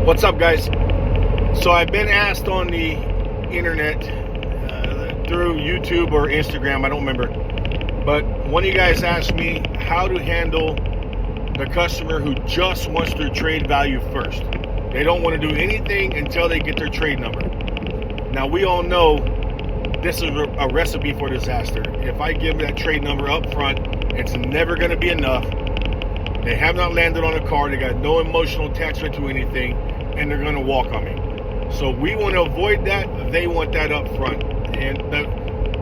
What's up, guys? So I've been asked on the internet through YouTube or Instagram, I don't remember, but one of you guys asked me how to handle the customer who just wants their trade value first. They don't want to do anything until they get their trade number. Now, we all know this is a recipe for disaster. If I give that trade number up front, it's never going to be enough. They have not landed on a car, they got no emotional attachment to anything, and they're going to walk on me. So we want to avoid that. They want that up front. And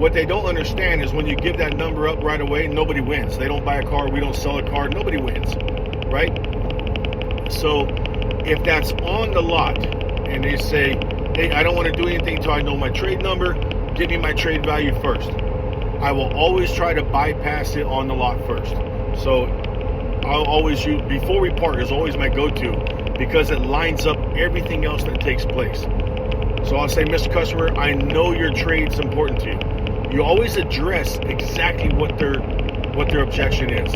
what they don't understand is when you give that number up right away, nobody wins. They don't buy a car, we don't sell a car, nobody wins, right? So if that's on the lot and they say, hey, I don't want to do anything until I know my trade number, give me my trade value first, I will always try to bypass it on the lot first. So I'll always use, before we part is always my go-to, because it lines up everything else that takes place. So I'll say, Mr. Customer, I know your trade's important to you. You always address exactly what their objection is.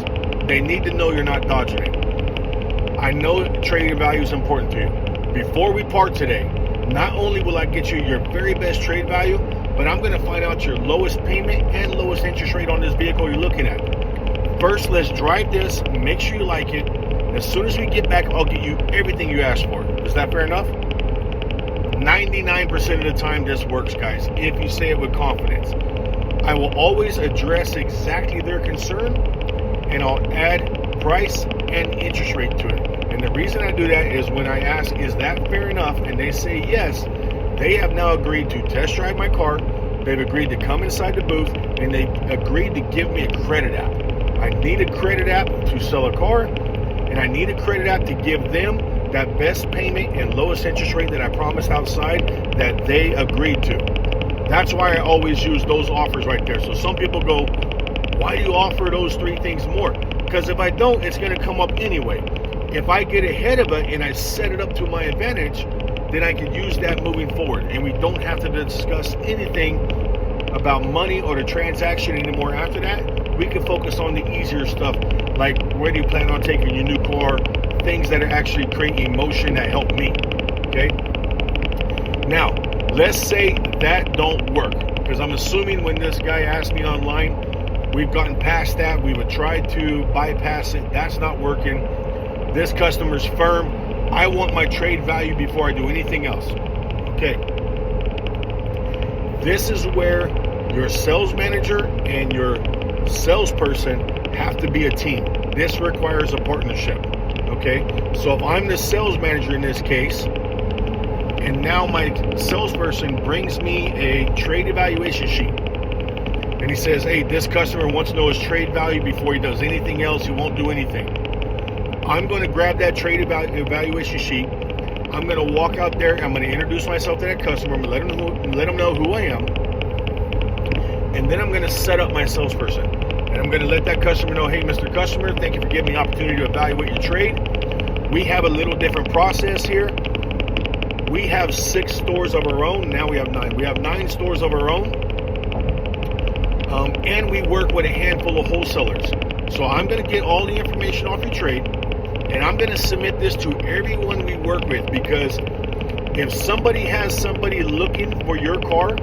They need to know you're not dodging it. I know trading value is important to you. Before we part today, not only will I get you your very best trade value, but I'm going to find out your lowest payment and lowest interest rate on this vehicle you're looking at. First, let's drive this, make sure you like it. As soon as we get back, I'll get you everything you asked for. Is that fair enough? 99% of the time this works, guys, if you say it with confidence. I will always address exactly their concern, and I'll add price and interest rate to it. And the reason I do that is when I ask, is that fair enough? And they say yes, they have now agreed to test drive my car, they've agreed to come inside the booth, and they agreed to give me a credit app. I need a credit app to sell a car, and I need a credit app to give them that best payment and lowest interest rate that I promised outside that they agreed to. That's why I always use those offers right there. So some people go, why do you offer those three things more? Because if I don't, it's going to come up anyway. If I get ahead of it and I set it up to my advantage, then I can use that moving forward. And we don't have to discuss anything about money or the transaction anymore after that. We can focus on the easier stuff, like where do you plan on taking your new car, things that are actually creating emotion that help me, okay? Now, let's say that don't work, because I'm assuming when this guy asked me online, we've gotten past that, we've tried to bypass it, that's not working. This customer's firm, I want my trade value before I do anything else, okay? This is where your sales manager and your salesperson have to be a team. This requires a partnership. Okay, so if I'm the sales manager in this case, and now my salesperson brings me a trade evaluation sheet, and he says, hey, this customer wants to know his trade value before he does anything else, he won't do anything. I'm going to grab that trade evaluation sheet, I'm going to walk out there, I'm going to introduce myself to that customer, I'm going to let them know who I am, and then I'm going to set up my salesperson. And I'm going to let that customer know, hey, Mr. Customer, thank you for giving me the opportunity to evaluate your trade. We have a little different process here. We have 6 stores of our own. Now we have 9. We have 9 stores of our own. And we work with a handful of wholesalers. So I'm going to get all the information off your trade, and I'm going to submit this to everyone we work with, because if somebody has somebody looking for your car,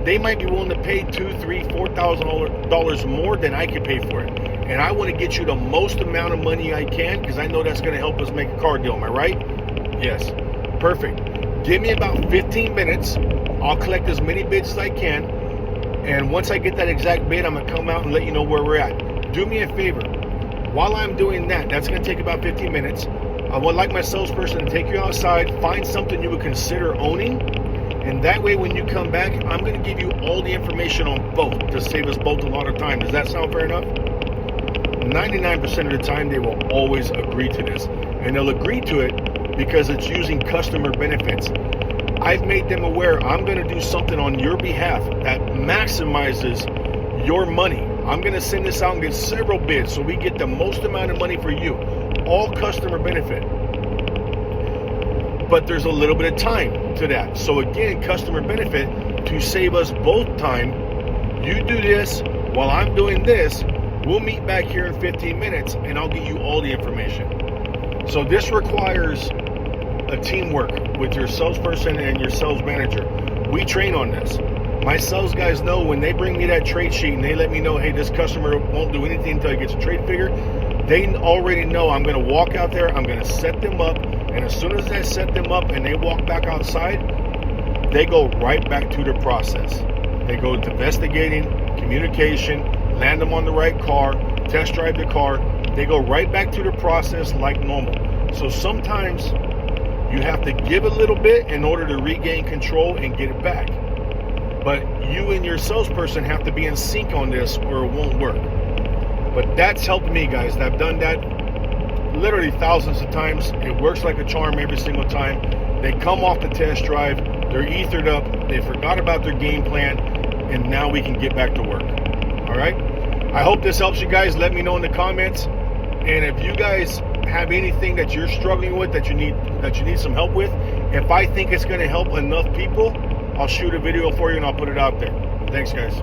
they might be willing to pay $2,000, $3,000, $4,000 more than I can pay for it. And I want to get you the most amount of money I can, because I know that's going to help us make a car deal. Am I right? Yes. Perfect. Give me about 15 minutes. I'll collect as many bids as I can. And once I get that exact bid, I'm going to come out and let you know where we're at. Do me a favor. While I'm doing that, that's going to take about 15 minutes. I would like my salesperson to take you outside, find something you would consider owning. And that way, when you come back, I'm going to give you all the information on both to save us both a lot of time. Does that sound fair enough? 99% of the time, they will always agree to this. And they'll agree to it because it's using customer benefits. I've made them aware I'm going to do something on your behalf that maximizes your money. I'm going to send this out and get several bids so we get the most amount of money for you. All customer benefit. But there's a little bit of time to that. So again, customer benefit to save us both time. You do this while I'm doing this. We'll meet back here in 15 minutes and I'll get you all the information. So this requires a teamwork with your salesperson and your sales manager. We train on this. My sales guys know when they bring me that trade sheet and they let me know, hey, this customer won't do anything until he gets a trade figure, they already know I'm going to walk out there, I'm going to set them up, and as soon as I set them up and they walk back outside, they go right back to the process. They go to investigating, communication, land them on the right car, test drive the car. They go right back to the process like normal. So sometimes you have to give a little bit in order to regain control and get it back. But you and your salesperson have to be in sync on this or it won't work. But that's helped me, guys. I've done that literally thousands of times. It works like a charm every single time. They come off the test drive, they're ethered up, they forgot about their game plan, and now we can get back to work. All right? I hope this helps you guys. Let me know in the comments. And if you guys have anything that you're struggling with that you need some help with, if I think it's going to help enough people, I'll shoot a video for you and I'll put it out there. Thanks, guys.